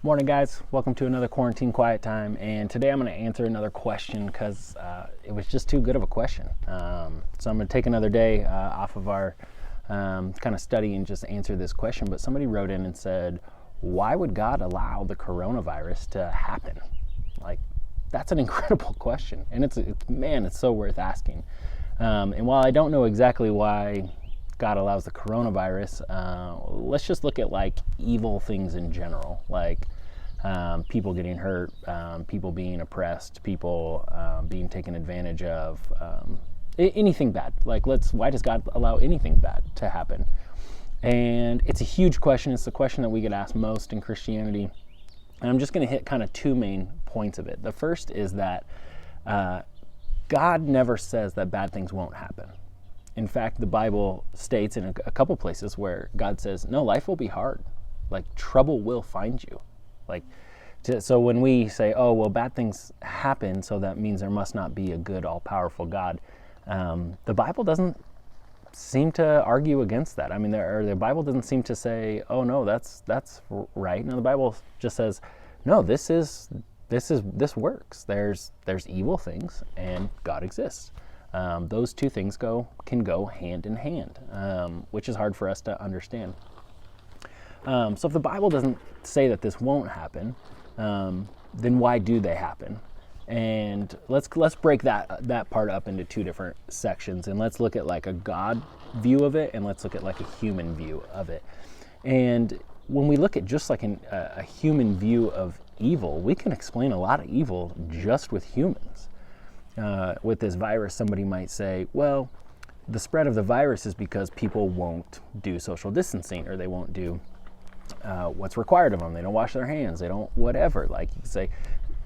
Morning, guys. Welcome to another Quarantine Quiet Time. And today I'm going to answer another question because it was just too good of a question. So I'm going to take another day off of our kind of study and just answer this question. But somebody wrote in and said, why would God allow the coronavirus to happen? Like, that's an incredible question. And it's so worth asking. And while I don't know exactly why God allows the coronavirus, let's just look at like evil things in general, like people getting hurt, people being oppressed, people being taken advantage of, anything bad. Like, why does God allow anything bad to happen? And it's a huge question. It's the question that we get asked most in Christianity. And I'm just going to hit kind of two main points of it. The first is that God never says that bad things won't happen. In fact, the Bible states in a couple places where God says, no, life will be hard. Like, trouble will find you. So when we say, oh, well, bad things happen, so that means there must not be a good, all-powerful God, the Bible doesn't seem to argue against that. I mean, the Bible doesn't seem to say, oh, no, that's right. No, the Bible just says, no, this works. There's evil things, and God exists. Those two things can go hand in hand, which is hard for us to understand. So if the Bible doesn't say that this won't happen, then why do they happen? And let's break that part up into two different sections, and let's look at like a God view of it, and let's look at like a human view of it. And when we look at just like a human view of evil, we can explain a lot of evil just with humans. With this virus, somebody might say, well, the spread of the virus is because people won't do social distancing, or they won't do what's required of them. They don't wash their hands. They don't whatever. Like, you say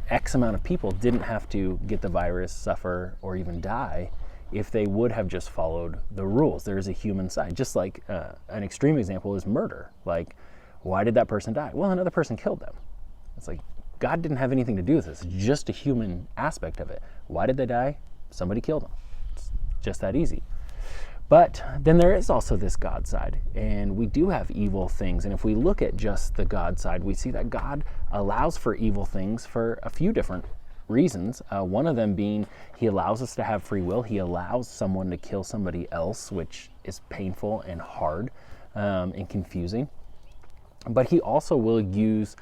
X amount of people didn't have to get the virus, suffer, or even die if they would have just followed the rules. There is a human side. Just like an extreme example is murder. Like, why did that person die? Well, another person killed them. It's like, God didn't have anything to do with this. It's just a human aspect of it. Why did they die? Somebody killed them. It's just that easy. But then there is also this God side, and we do have evil things. And if we look at just the God side, we see that God allows for evil things for a few different reasons. One of them being he allows us to have free will. He allows someone to kill somebody else, which is painful and hard and confusing. But he also will use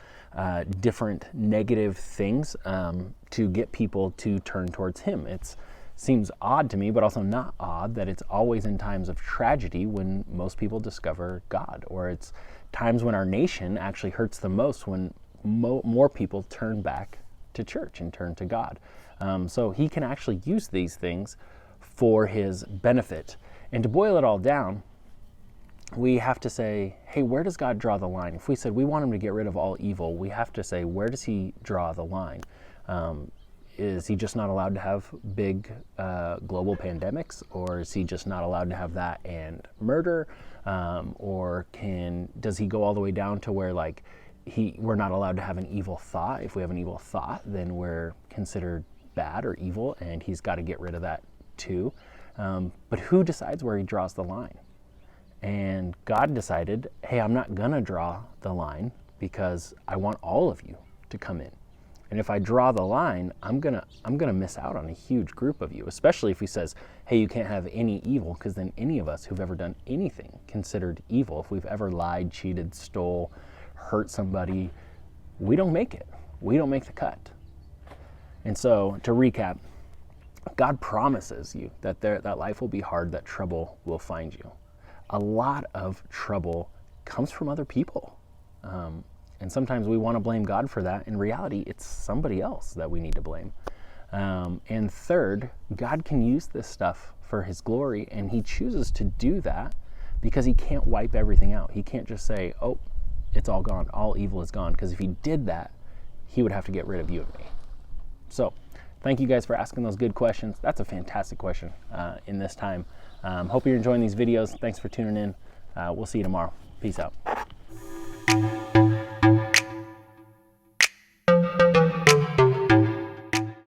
different negative things to get people to turn towards him. It seems odd to me, but also not odd, that it's always in times of tragedy when most people discover God, or it's times when our nation actually hurts the most when more people turn back to church and turn to God. So he can actually use these things for his benefit. And to boil it all down, we have to say, hey, where does God draw the line? If we said we want him to get rid of all evil, we have to say, where does he draw the line? Is he just not allowed to have big global pandemics? Or is he just not allowed to have that and murder? Or does he go all the way down to where like we're not allowed to have an evil thought? If we have an evil thought, then we're considered bad or evil, and he's got to get rid of that too. But who decides where he draws the line? And God decided, hey, I'm not gonna draw the line because I want all of you to come in. And if I draw the line, I'm gonna miss out on a huge group of you, especially if he says, hey, you can't have any evil, because then any of us who've ever done anything considered evil, if we've ever lied, cheated, stole, hurt somebody, we don't make it. We don't make the cut. And so, to recap, God promises you that life will be hard, that trouble will find you. A lot of trouble comes from other people. And sometimes we want to blame God for that. In reality, it's somebody else that we need to blame. And third, God can use this stuff for his glory, and he chooses to do that because he can't wipe everything out. He can't just say, oh, it's all gone, all evil is gone, because if he did that, he would have to get rid of you and me. So thank you guys for asking those good questions. That's a fantastic question in this time. Hope you're enjoying these videos. Thanks for tuning in. We'll see you tomorrow. Peace out.